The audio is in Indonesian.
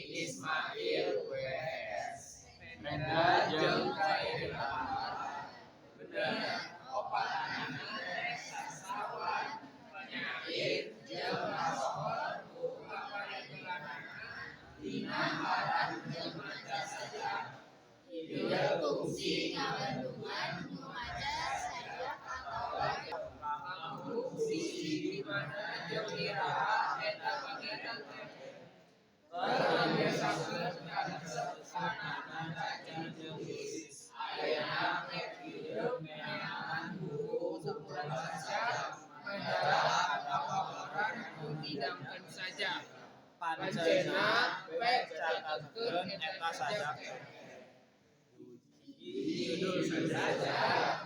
Ismail WS. Rendra jeung Kairila bener opatanana sasawan penyakit jeung alkohol ku kaparegelanana dina haran jeung maca saja. Ieu fungsi ngabandungan nu maca saja atawa fungsi di mana jeung iraha eta kegiatan teh. Membiasakeun kabiasaan caca jeung tulis. Ayeuna rek hirup neangan buku ukuran saja, majalah atawa koran nu ngidamkeun saja. Pancena we catatkeun eta saja. Judul saja.